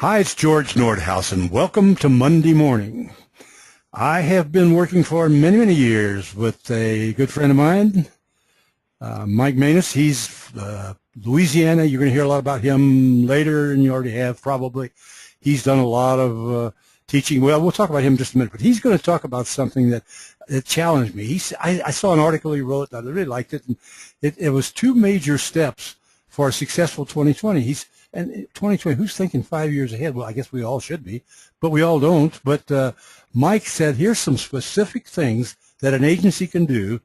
Hi, it's George Nordhaus, and welcome to Monday Morning. I have been working for many, many years with a good friend of mine, Mike Manus. He's Louisiana. You're going to hear a lot about him later, and you already have probably. He's done a lot of teaching. Well, we'll talk about him in just a minute, but he's going to talk about something that challenged me. I saw an article he wrote, and I really liked it, and it was two major steps for a successful 2020. And 2020, who's thinking 5 years ahead? Well, I guess we all should be, but we all don't. But Mike said, here's some specific things that an agency can do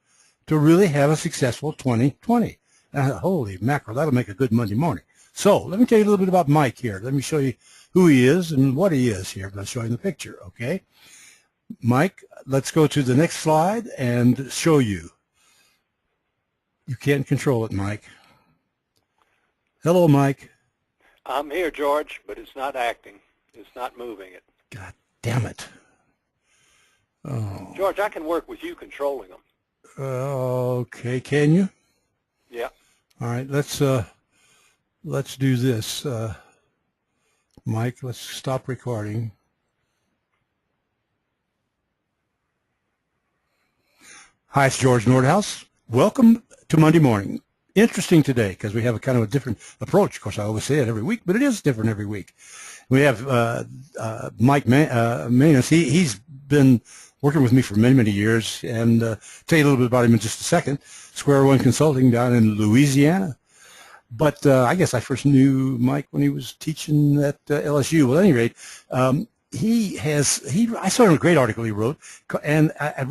to really have a successful 2020. And I thought, holy mackerel, that'll make a good Monday morning. So let me tell you a little bit about Mike here. Let me show you who he is and what he is here. I'm going to show you the picture, okay? Mike, let's go to the next slide and show you. You can't control it, Mike. Hello, Mike. I'm here, George, but it's not acting. It's not moving it. God damn it. Oh. George, I can work with you controlling them. Okay, can you? Yeah. All right, let's do this. Mike, let's stop recording. Hi, it's George Nordhaus. Welcome to Monday Morning. Interesting today because we have a kind of a different approach. Of course, I always say it every week, but it is different every week. We have Mike Manus. He's been working with me for many, many years, and tell you a little bit about him in just a second. Square One Consulting down in Louisiana. But I guess I first knew Mike when he was teaching at LSU. Well, at any rate, I saw a great article he wrote, and I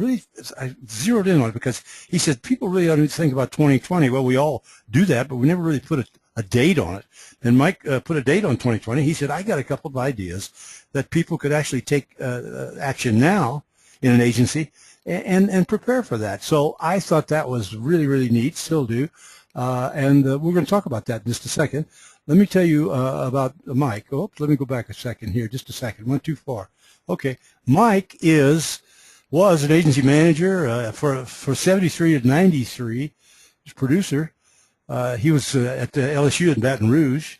zeroed in on it because he said people really ought to think about 2020. Well, we all do that, but we never really put a date on it. And Mike put a date on 2020. He said, I got a couple of ideas that people could actually take action now in an agency and prepare for that. So I thought that was really, really neat, still do. And we're going to talk about that in just a second. Let me tell you about Mike. Oh, let me go back a second here, just a second. Went too far. Okay, Mike was an agency manager for 73 to 93. He's a producer. He was at the LSU in Baton Rouge.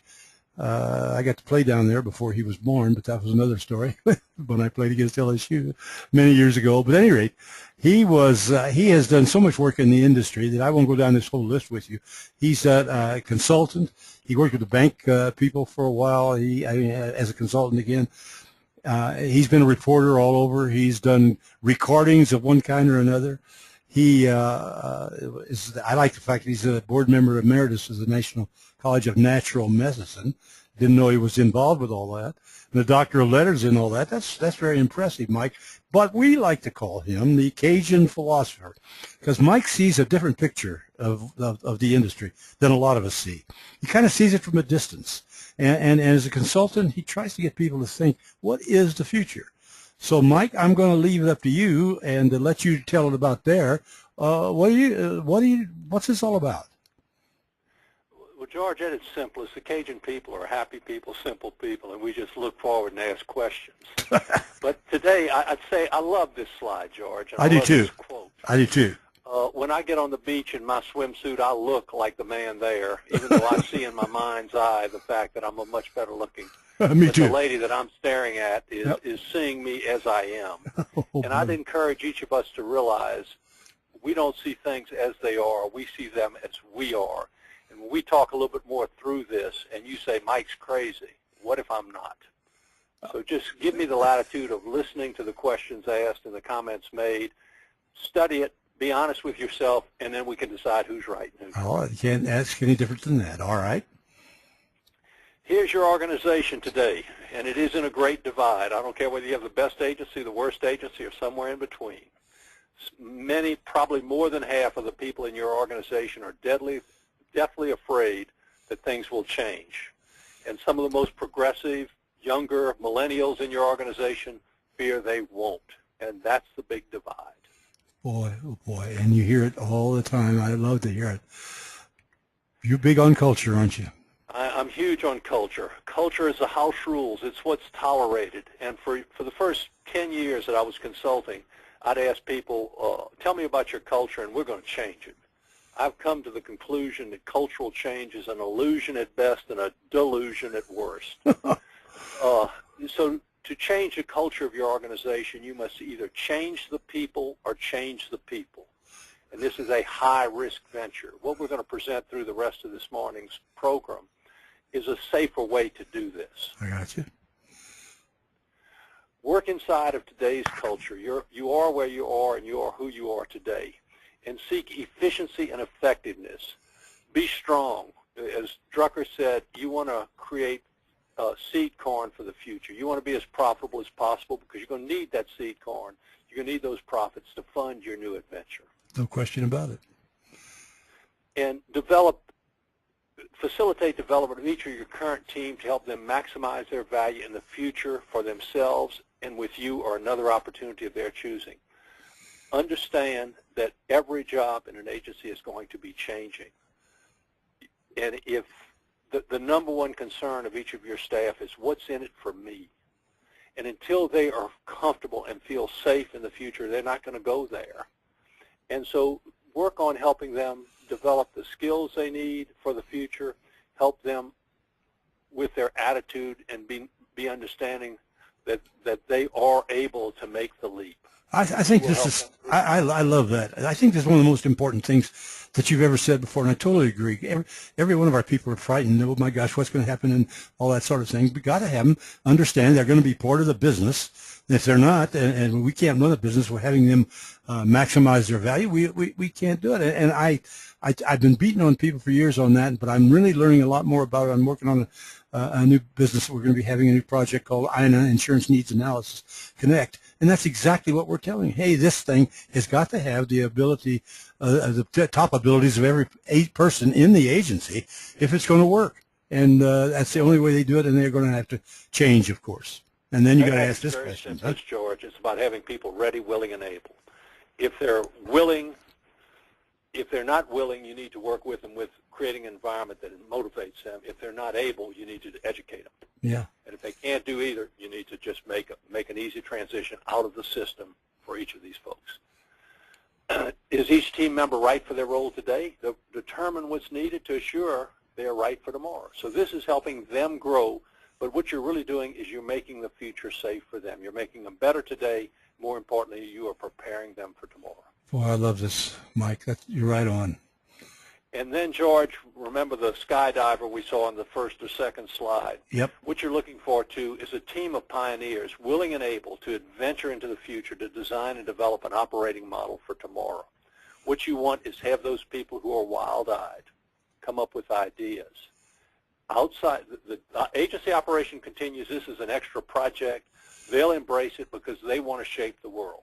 I got to play down there before he was born, but that was another story when I played against LSU many years ago. But at any rate, he has done so much work in the industry that I won't go down this whole list with you. He's a consultant. He worked with the bank people for a while. As a consultant again. He's been a reporter all over. He's done recordings of one kind or another. I like the fact that he's a board member emeritus of the National College of Natural Medicine. Didn't know he was involved with all that. And the Doctor of Letters and all that. That's very impressive, Mike. But we like to call him the Cajun philosopher because Mike sees a different picture of the industry than a lot of us see. He kind of sees it from a distance. And as a consultant, he tries to get people to think, what is the future? So, Mike, I'm going to leave it up to you and let you tell it about there. What's this all about? Well, George, at its simplest, the Cajun people are happy people, simple people, and we just look forward and ask questions. But today, I'd say I love this slide, George. And I do too. This quote. I do too. When I get on the beach in my swimsuit, I look like the man there, even though I see in my mind's eye the fact that I'm a much better looking. Me too. The lady that I'm staring at is seeing me as I am. And I'd encourage each of us to realize we don't see things as they are. We see them as we are. And when we talk a little bit more through this and you say, Mike's crazy, what if I'm not? So just give me the latitude of listening to the questions asked and the comments made. Study it. Be honest with yourself, and then we can decide who's right and who's wrong. Oh, you can't ask any different than that. All right. Here's your organization today, and it is in a great divide. I don't care whether you have the best agency, the worst agency, or somewhere in between. Many, probably more than half of the people in your organization are deathly afraid that things will change. And some of the most progressive, younger millennials in your organization fear they won't, and that's the big divide. Boy, oh boy, and you hear it all the time. I love to hear it. You're big on culture, aren't you? I'm huge on culture. Culture is the house rules. It's what's tolerated. And for the first 10 years that I was consulting, I'd ask people, tell me about your culture, and we're going to change it. I've come to the conclusion that cultural change is an illusion at best and a delusion at worst. so to change the culture of your organization, you must either change the people or change the people. And this is a high-risk venture. What we're going to present through the rest of this morning's program is a safer way to do this. I got you. Work inside of today's culture. You are where you are, and you are who you are today. And seek efficiency and effectiveness. Be strong. As Drucker said, you want to create seed corn for the future. You want to be as profitable as possible because you're going to need that seed corn. You're going to need those profits to fund your new adventure. No question about it. And facilitate development of each of your current team to help them maximize their value in the future for themselves and with you or another opportunity of their choosing. Understand that every job in an agency is going to be changing. And if the number one concern of each of your staff is what's in it for me, and until they are comfortable and feel safe in the future, they're not going to go there. And so work on helping them develop the skills they need for the future, help them with their attitude, and be understanding that they are able to make the leap. I think this is, I love that. I think this is one of the most important things that you've ever said before, and I totally agree. Every one of our people are frightened. Oh, my gosh, what's going to happen and all that sort of thing. We've got to have them understand they're going to be part of the business. If they're not, and we can't run the business, we're having them maximize their value, we can't do it. And I've been beating on people for years on that, but I'm really learning a lot more about it. I'm working on a new business. We're going to be having a new project called INA, Insurance Needs Analysis Connect. And that's exactly what we're telling. Hey, this thing has got to have the ability, the top abilities of every person in the agency if it's going to work. And that's the only way they do it, and they're going to have to change, of course. And then you got to ask this question. Huh? George, it's about having people ready, willing, and able. If they're willing, if they're not willing, you need to work with them with creating an environment that motivates them. If they're not able, you need to educate them. Yeah. And if they can't do either, you need to just make an easy transition out of the system for each of these folks. Is each team member right for their role today? Determine what's needed to assure they're right for tomorrow. So this is helping them grow, but what you're really doing is you're making the future safe for them. You're making them better today. More importantly, you are preparing them for tomorrow. Boy, I love this, Mike. You're right on. And then, George, remember the skydiver we saw on the first or second slide. Yep. What you're looking for, too, is a team of pioneers willing and able to adventure into the future to design and develop an operating model for tomorrow. What you want is have those people who are wild-eyed come up with ideas. Outside, the agency operation continues. This is an extra project. They'll embrace it because they want to shape the world.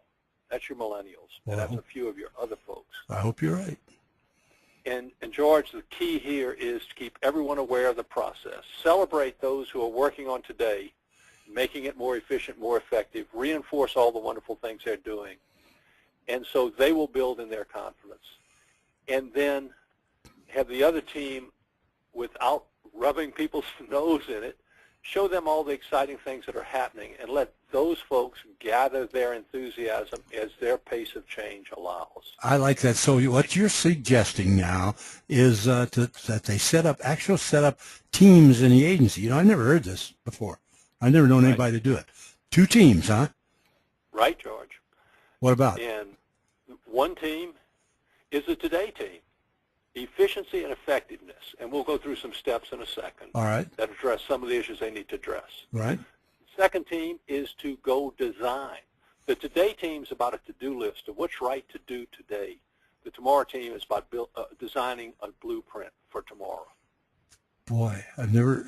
That's your millennials, and that's a few of your other folks. I hope you're right. And George, the key here is to keep everyone aware of the process. Celebrate those who are working on today, making it more efficient, more effective, reinforce all the wonderful things they're doing, and so they will build in their confidence. And then have the other team, without rubbing people's nose in it, show them all the exciting things that are happening and let those folks gather their enthusiasm as their pace of change allows. I like that. So what you're suggesting now is that they set up teams in the agency. You know, I never heard this before. I've never known anybody to do it. 2 teams, huh? Right, George. What about? And one team is the today team. Efficiency and effectiveness, and we'll go through some steps in a second. All right. That address some of the issues they need to address. Right. Second team is to go design. The today team is about a to-do list of what's right to do today. The tomorrow team is about designing a blueprint for tomorrow. Boy, I've never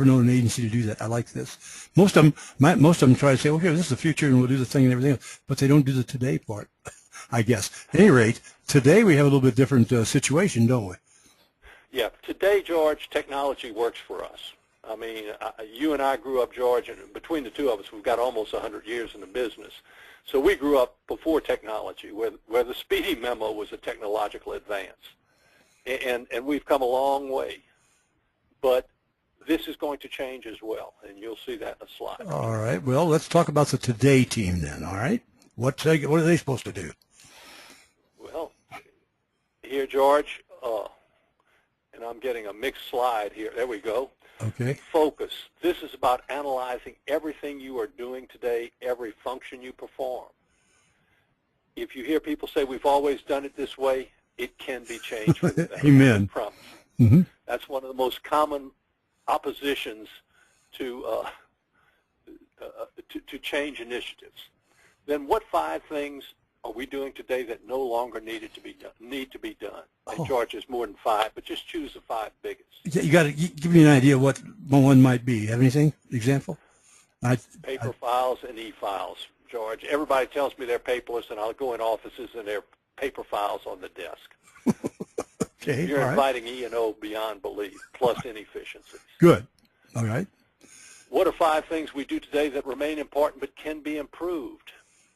known an agency to do that. I like this. Most of them try to say, okay, this is the future and we'll do the thing and everything else, but they don't do the today part, I guess. At any rate, today we have a little bit different situation, don't we? Yeah, today, George, technology works for us. I mean, you and I grew up, George, and between the two of us, we've got almost 100 years in the business. So we grew up before technology, where the speedy memo was a technological advance. And we've come a long way. But this is going to change as well, and you'll see that in a slide. All right. Well, let's talk about the today team then, all right? What are they supposed to do? Well, here, George, and I'm getting a mixed slide here. There we go. Okay. Focus. This is about analyzing everything you are doing today, every function you perform. If you hear people say we've always done it this way, it can be changed for the better. Amen. I promise. Mm-hmm. That's one of the most common oppositions to change initiatives. Then what 5 things are we doing today that no longer need to be done? And George, there's more than 5, but just choose the 5 biggest. Yeah, you got to give me an idea what one might be. Have anything? Example? Paper files and e-files, George. Everybody tells me they're paperless, and I'll go in offices and there are paper files on the desk. Okay. You're inviting E&O beyond belief, plus inefficiencies. Good. All right. What are 5 things we do today that remain important but can be improved?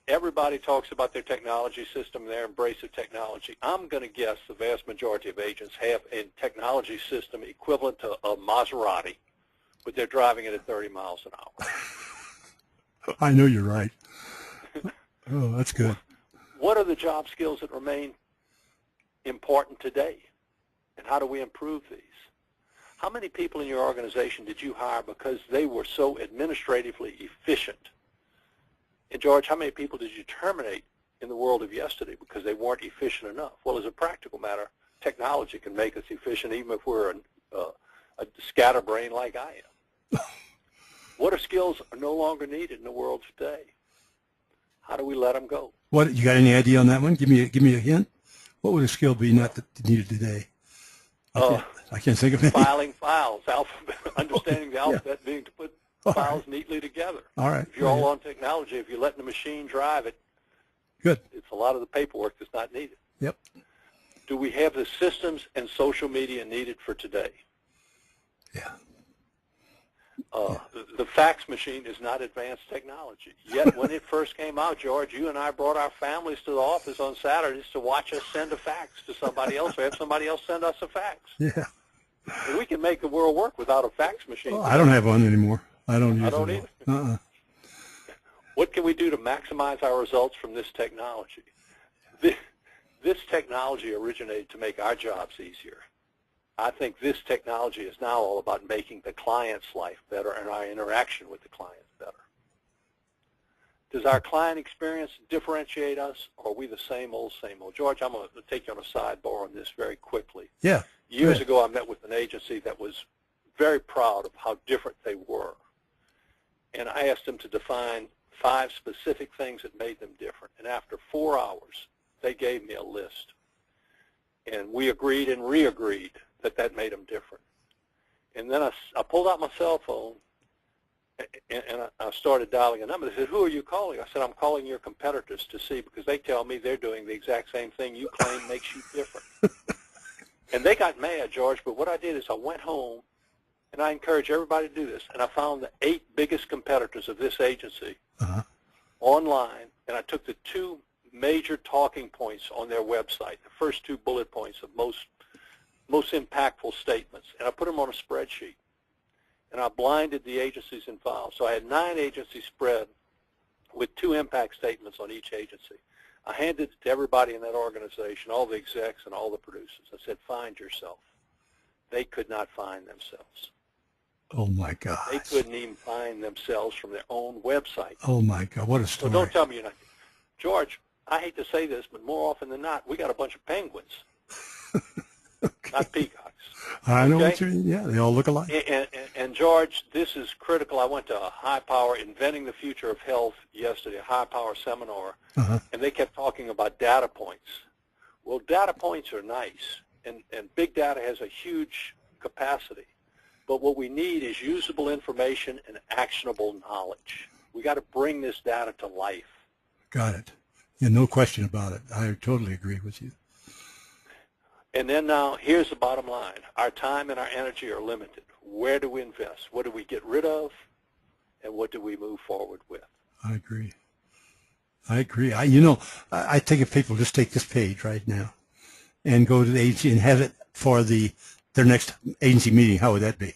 Everybody talks about their technology system, their embrace of technology. I'm going to guess the vast majority of agents have a technology system equivalent to a Maserati, but they're driving it at 30 miles an hour. I know you're right. Oh, that's good. What are the job skills that remain important today, and how do we improve these? How many people in your organization did you hire because they were so administratively efficient? And George, how many people did you terminate in the world of yesterday because they weren't efficient enough? Well, as a practical matter, technology can make us efficient even if we're a scatterbrain like I am. What are skills are no longer needed in the world today? How do we let them go? What, you got any idea on that one? Give me a hint. What would a skill be not needed today? I can't think of any. Filing files, understanding the alphabet, being to put files neatly together. All right. If you're all on technology, if you're letting the machine drive it, good. It's a lot of the paperwork that's not needed. Yep. Do we have the systems and social media needed for today? Yeah. The fax machine is not advanced technology. Yet when it first came out, George, you and I brought our families to the office on Saturdays to watch us send a fax to somebody else or have somebody else send us a fax. Yeah. And we can make the world work without a fax machine. Well, I don't have one anymore. I don't use it. I don't either. What can we do to maximize our results from this technology? This technology originated to make our jobs easier. I think this technology is now all about making the client's life better and our interaction with the client better. Does our client experience differentiate us, or are we the same old, same old? George, I'm going to take you on a sidebar on this very quickly. Yeah. Years ago, I met with an agency that was very proud of how different they were. And I asked them to define 5 specific things that made them different. And after 4 hours, they gave me a list. And we agreed and re-agreed that made them different. And then I pulled out my cell phone, and I started dialing a number. They said, who are you calling? I said, I'm calling your competitors to see, because they tell me they're doing the exact same thing you claim makes you different. And they got mad, George, but what I did is I went home, and I encourage everybody to do this, and I found the 8 biggest competitors of this agency online, and I took the 2 major talking points on their website, the first 2 bullet points of most impactful statements, and I put them on a spreadsheet, and I blinded the agencies involved. So I had 9 agencies spread with 2 impact statements on each agency. I handed it to everybody in that organization, all the execs and all the producers. I said, find yourself. They could not find themselves. Oh, my God. They couldn't even find themselves from their own website. Oh, my God. What a story. So don't tell me you're not. George, I hate to say this, but more often than not, we got a bunch of penguins, not peacocks. I know what you mean. Yeah, they all look alike. And George, this is critical. I went to a high-power Inventing the Future of Health yesterday, a high-power seminar, and they kept talking about data points. Well, data points are nice, and big data has a huge capacity. But what we need is usable information and actionable knowledge. We got to bring this data to life. Got it. Yeah, no question about it. I totally agree with you. And then now, here's the bottom line. Our time and our energy are limited. Where do we invest? What do we get rid of? And what do we move forward with? I agree. I agree. I think if people just take this page right now and go to the agency and have it for their next agency meeting, how would that be?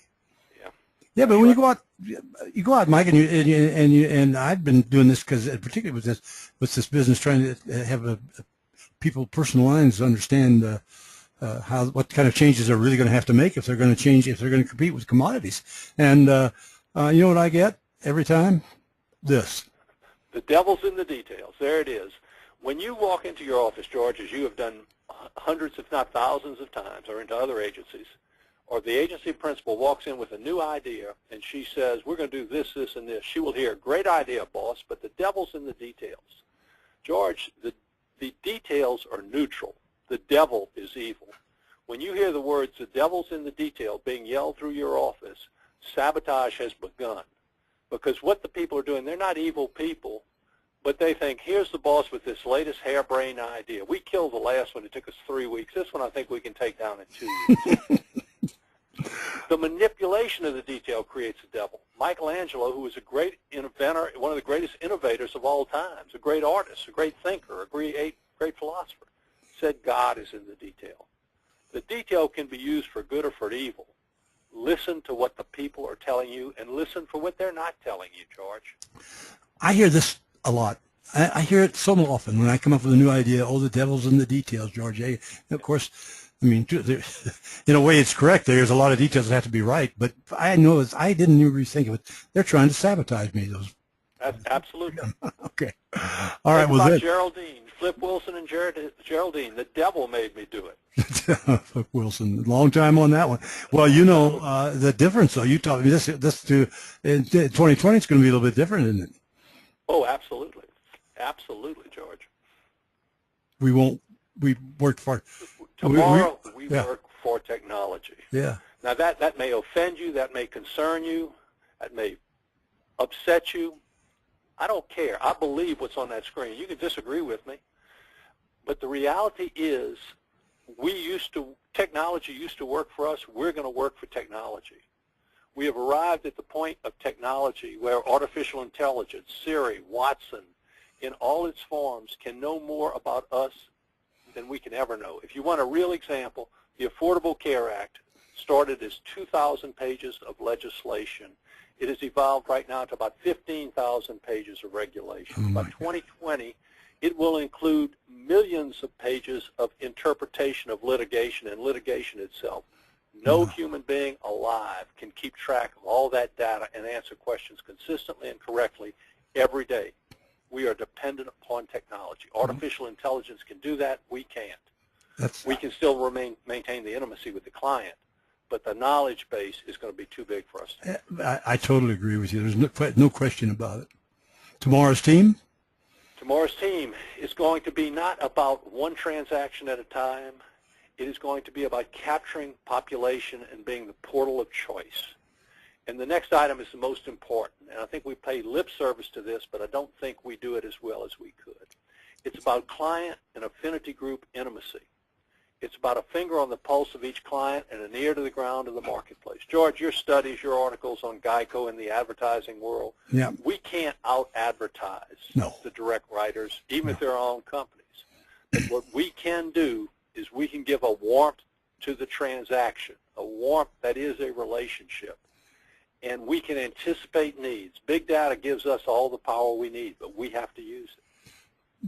Yeah. Yeah, but when you go out, Mike, and I've been doing this because, particularly with this business, trying to have people, personal lines, understand what kind of changes they're really going to have to make if they're going to change, if they're going to compete with commodities. And you know what I get every time? This. The devil's in the details. There it is. When you walk into your office, George, as you have done hundreds, if not thousands of times, or into other agencies, or the agency principal walks in with a new idea and she says, we're going to do this, this, and this, she will hear, great idea, boss, but the devil's in the details. George, the details are neutral. The devil is evil. When you hear the words, the devil's in the detail, being yelled through your office, sabotage has begun. Because what the people are doing, they're not evil people, but they think, here's the boss with this latest harebrained idea. We killed the last one. It took us 3 weeks. This one I think we can take down in 2 years. The manipulation of the detail creates a devil. Michelangelo, who was a great inventor, one of the greatest innovators of all times, a great artist, a great thinker, a great philosopher, said God is in the detail. The detail can be used for good or for evil. Listen to what the people are telling you and listen for what they're not telling you, George. I hear this a lot. I hear it so often when I come up with a new idea. Oh, the devil's in the details, George. And of course, I mean, in a way, it's correct. There's a lot of details that have to be right, but I know I didn't even rethink of it. They're trying to sabotage me. Those. Absolutely. Okay. All right. Well, Geraldine, Flip Wilson, and Geraldine. The devil made me do it. Flip Wilson, long time on that one. Well, you know the difference, though. You taught me this to in 2020. It's going to be a little bit different, isn't it? Oh, absolutely, absolutely, George. We worked for. Tomorrow we work for technology. Yeah. Now that may offend you, that may concern you, that may upset you. I don't care. I believe what's on that screen. You can disagree with me, but the reality is technology used to work for us. We're going to work for technology. We have arrived at the point of technology where artificial intelligence, Siri, Watson, in all its forms, can know more about us than we can ever know. If you want a real example, the Affordable Care Act started as 2,000 pages of legislation. It has evolved right now to about 15,000 pages of regulation. By 2020, it will include millions of pages of interpretation of litigation and litigation itself. No human being alive can keep track of all that data and answer questions consistently and correctly every day. We are dependent upon technology. Artificial intelligence can do that. We can't. We can still maintain the intimacy with the client, but the knowledge base is going to be too big for us. I totally agree with you. There's no question about it. Tomorrow's team? Tomorrow's team is going to be not about one transaction at a time. It is going to be about capturing population and being the portal of choice. And the next item is the most important, and I think we pay lip service to this, but I don't think we do it as well as we could. It's about client and affinity group intimacy. It's about a finger on the pulse of each client and an ear to the ground of the marketplace. George, your studies, your articles on Geico and the advertising world, we can't out-advertise the direct writers, even if they're our own companies. But what we can do is we can give a warmth to the transaction, a warmth that is a relationship. And we can anticipate needs. Big data gives us all the power we need, but we have to use it.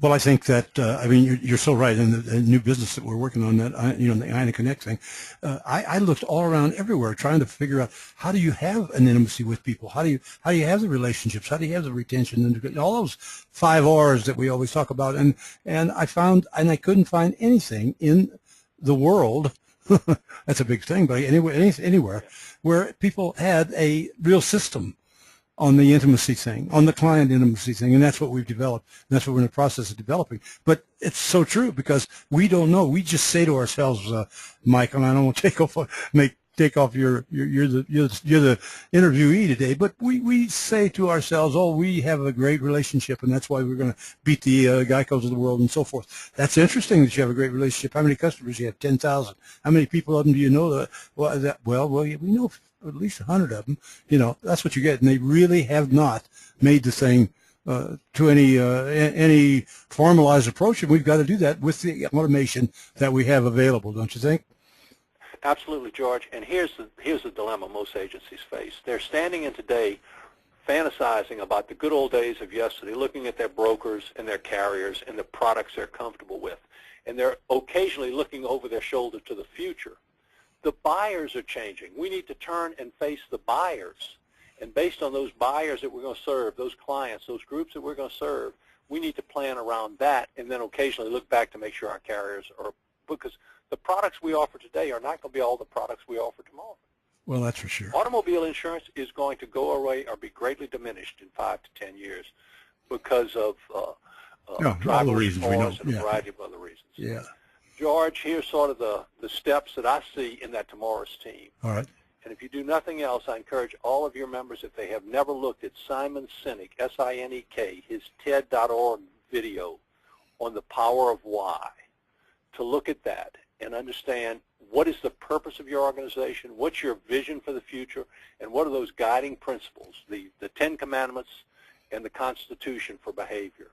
Well, I think that, I mean, you're so right. In the new business that we're working on, that, you know, the INA Connect thing, I looked all around everywhere trying to figure out how do you have an intimacy with people? How do you have the relationships? How do you have the retention? And all those 5 R's that we always talk about. And I found, and I couldn't find anything in the world, that's a big thing, but anywhere where people had a real system on the intimacy thing, on the client intimacy thing, and that's what we've developed. And that's what we're in the process of developing. But it's so true because we don't know. We just say to ourselves, Mike, and I don't want to take off you're the interviewee today, but we say to ourselves, oh, we have a great relationship, and that's why we're going to beat the Geicos of the world and so forth. That's interesting that you have a great relationship. How many customers you have? 10,000. How many people of them do you know? Well, we know at least 100 of them. You know, that's what you get, and they really have not made the thing to any formalized approach, and we've got to do that with the automation that we have available, don't you think? Absolutely, George. And here's the dilemma most agencies face. They're standing in today fantasizing about the good old days of yesterday, looking at their brokers and their carriers and the products they're comfortable with. and they're occasionally looking over their shoulder to the future. The buyers are changing. We need to turn and face the buyers. And based on those buyers that we're going to serve, those clients, those groups that we're going to serve, we need to plan around that and then occasionally look back to make sure our carriers are, because the products we offer today are not going to be all the products we offer tomorrow. Well, that's for sure. Automobile insurance is going to go away or be greatly diminished in 5 to 10 years because of all the reasons we know. And a variety of other reasons. Yeah. George, here's sort of the steps that I see in that tomorrow's team. All right. And if you do nothing else, I encourage all of your members, if they have never looked at Simon Sinek, S-I-N-E-K, his TED.org video on the power of why, to look at that and understand what is the purpose of your organization, what's your vision for the future, and what are those guiding principles, the 10 Commandments and the Constitution for behavior.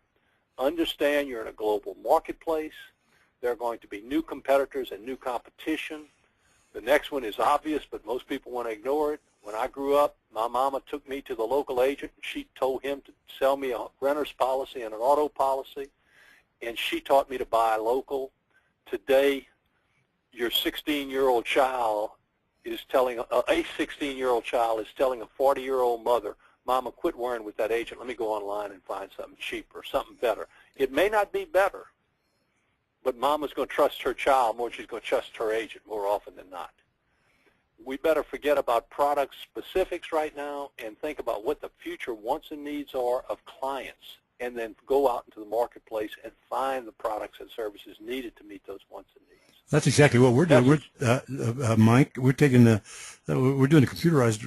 Understand you're in a global marketplace. There are going to be new competitors and new competition. The next one is obvious, but most people want to ignore it. When I grew up, my mama took me to the local agent, and she told him to sell me a renter's policy and an auto policy, and she taught me to buy local. Today, your 16-year-old child is telling, a 16-year-old child is telling a 40-year-old mother, Mama, quit worrying with that agent. Let me go online and find something cheaper, something better. It may not be better, but Mama's going to trust her child more than she's going to trust her agent more often than not. We better forget about product specifics right now and think about what the future wants and needs are of clients, and then go out into the marketplace and find the products and services needed to meet those wants and needs. That's exactly what we're doing. Mike, we're taking we're doing a computerized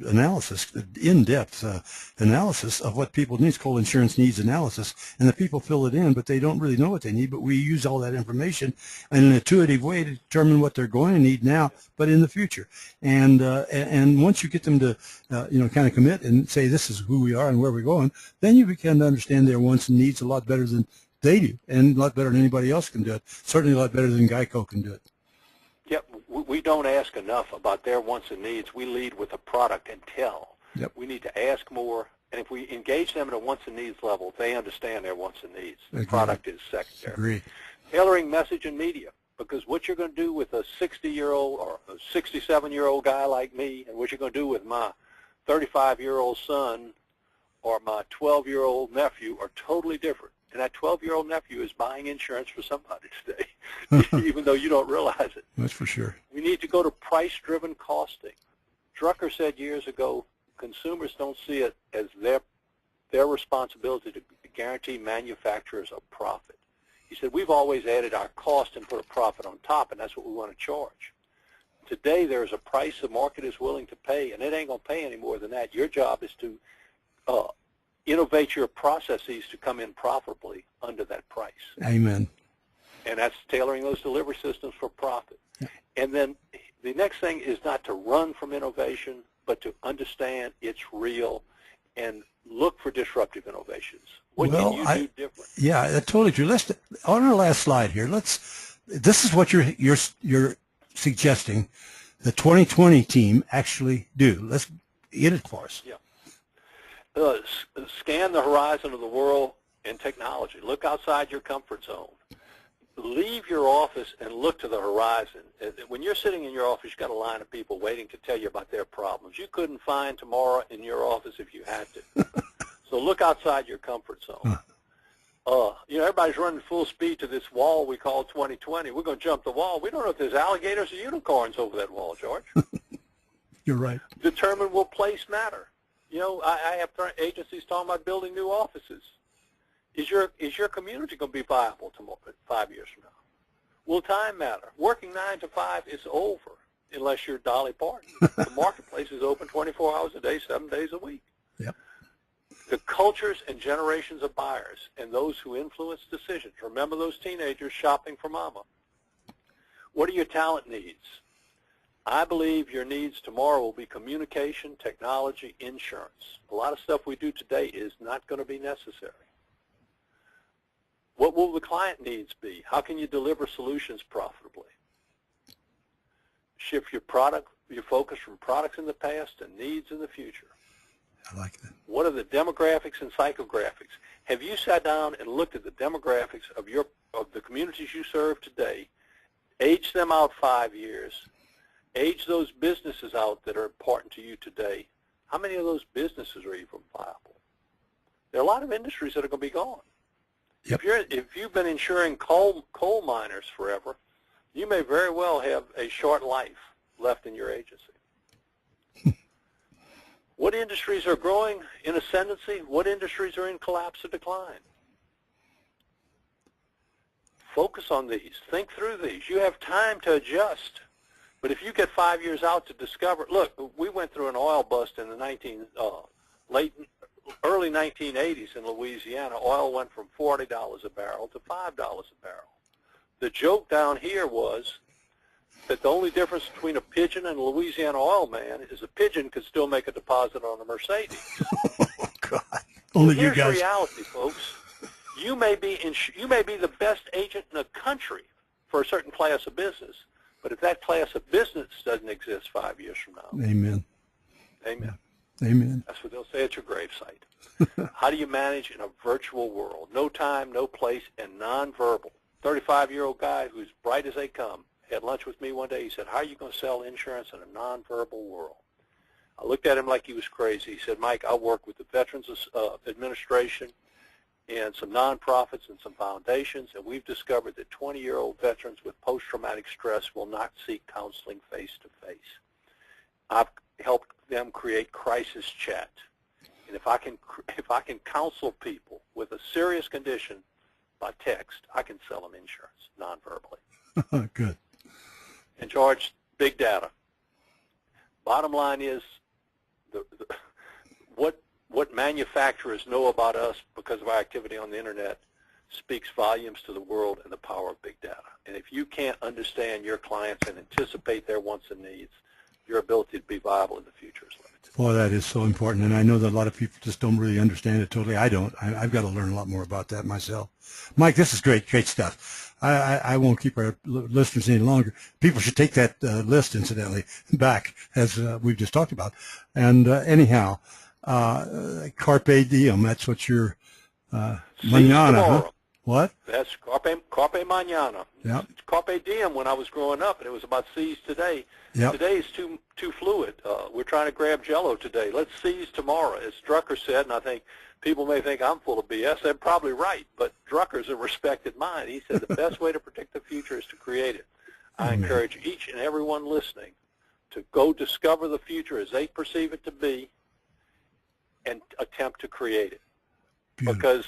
analysis, in-depth analysis of what people need. It's called insurance needs analysis, and the people fill it in, but they don't really know what they need. But we use all that information in an intuitive way to determine what they're going to need now, but in the future. And once you get them to kind of commit and say this is who we are and where we're going, then you begin to understand their wants and needs a lot better than they do, and a lot better than anybody else can do it. Certainly a lot better than Geico can do it. Yep, we don't ask enough about their wants and needs. We lead with a product and tell. Yep. We need to ask more, and if we engage them at a wants and needs level, they understand their wants and needs. The product is secondary. Agree. Tailoring message and media, because what you're going to do with a 60-year-old or a 67-year-old guy like me, and what you're going to do with my 35-year-old son or my 12-year-old nephew are totally different. And that 12-year-old nephew is buying insurance for somebody today, even though you don't realize it. That's for sure. We need to go to price-driven costing. Drucker said years ago, consumers don't see it as their responsibility to guarantee manufacturers a profit. He said, we've always added our cost and put a profit on top, and that's what we want to charge. Today, there's a price the market is willing to pay, and it ain't going to pay any more than that. Your job is to innovate your processes to come in profitably under that price. Amen. And that's tailoring those delivery systems for profit. Yeah. And then the next thing is not to run from innovation, but to understand it's real and look for disruptive innovations. What can you do different? Yeah, that's totally true. Let's, on our last slide here, this is what you're suggesting the 2020 team actually do. Let's get it for us. Yeah. Scan the horizon of the world in technology. Look outside your comfort zone. Leave your office and look to the horizon. When you're sitting in your office, you've got a line of people waiting to tell you about their problems. You couldn't find tomorrow in your office if you had to. So look outside your comfort zone. Everybody's running full speed to this wall we call 2020. We're going to jump the wall. We don't know if there's alligators or unicorns over that wall, George. You're right. Determine will place matter. I have agencies talking about building new offices. Is your community going to be viable tomorrow, 5 years from now? Will time matter? Working 9 to 5 is over unless you're Dolly Parton. The marketplace is open 24 hours a day, 7 days a week. Yep. The cultures and generations of buyers and those who influence decisions. Remember those teenagers shopping for mama. What are your talent needs? I believe your needs tomorrow will be communication, technology, insurance. A lot of stuff we do today is not going to be necessary. What will the client needs be? How can you deliver solutions profitably? Shift your focus from products in the past to needs in the future. I like that. What are the demographics and psychographics? Have you sat down and looked at the demographics of the communities you serve today, age them out 5 years, age those businesses out that are important to you today? How many of those businesses are even viable? There are a lot of industries that are going to be gone. Yep. If you've been insuring coal miners forever, you may very well have a short life left in your agency. What industries are growing in ascendancy? What industries are in collapse or decline? Focus on these. Think through these. You have time to adjust. But if you get 5 years out to discover, look, we went through an oil bust in the early 1980s in Louisiana. Oil went from $40 a barrel to $5 a barrel. The joke down here was that the only difference between a pigeon and a Louisiana oil man is a pigeon could still make a deposit on a Mercedes. Oh, God. Only you Here's guys. reality, folks. You may be the best agent in the country for a certain class of business, but if that class of business doesn't exist 5 years from now, Amen. amen. Amen. That's what they'll say at your gravesite. How do you manage in a virtual world? No time, no place, and nonverbal. 35-year-old guy who's bright as they come had lunch with me one day. He said, how are you going to sell insurance in a nonverbal world? I looked at him like he was crazy. He said, Mike, I work with the Veterans Administration and some nonprofits and some foundations, and we've discovered that 20-year-old veterans with post-traumatic stress will not seek counseling face-to-face. I've helped them create crisis chat. And if I can counsel people with a serious condition by text, I can sell them insurance nonverbally. Good. And George, big data. Bottom line is, what manufacturers know about us because of our activity on the internet speaks volumes to the world and the power of big data. And if you can't understand your clients and anticipate their wants and needs, your ability to be viable in the future is limited. Boy, that is so important, and I know that a lot of people just don't really understand it totally. I don't. I've got to learn a lot more about that myself. Mike, this is great stuff. I won't keep our listeners any longer. People should take that list, incidentally, back, as we've just talked about. And anyhow, carpe diem, that's what you're, mañana, huh? What? That's carpe mañana. Yep. Carpe diem when I was growing up, and it was about seize today. Yep. Today is too fluid. We're trying to grab Jell-O today. Let's seize tomorrow, as Drucker said, and I think people may think I'm full of BS. They're probably right, but Drucker's a respected mind. He said the best way to predict the future is to create it. I encourage each and everyone listening to go discover the future as they perceive it to be and attempt to create it. Beautiful. Because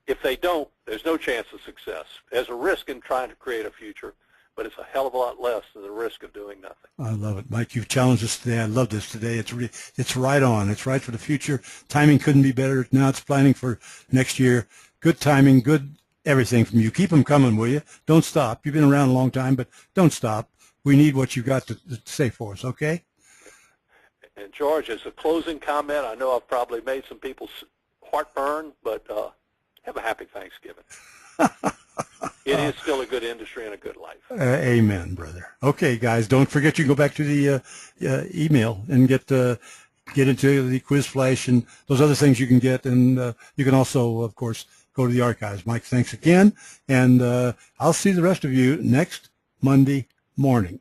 if they don't, there's no chance of success. There's a risk in trying to create a future, but it's a hell of a lot less than the risk of doing nothing. I love it, Mike. You've challenged us today. I love this today. It's right on. It's right for the future. Timing couldn't be better. Now it's planning for next year. Good timing, good everything from you. Keep them coming, will you? Don't stop. You've been around a long time, but don't stop. We need what you got to say for us, okay? And George, as a closing comment, I know I've probably made some people's heartburn, but have a happy Thanksgiving. It is still a good industry and a good life. Amen, brother. Okay, guys, don't forget you can go back to the email and get into the quiz flash and those other things you can get, and you can also, of course, go to the archives. Mike, thanks again, and I'll see the rest of you next Monday morning.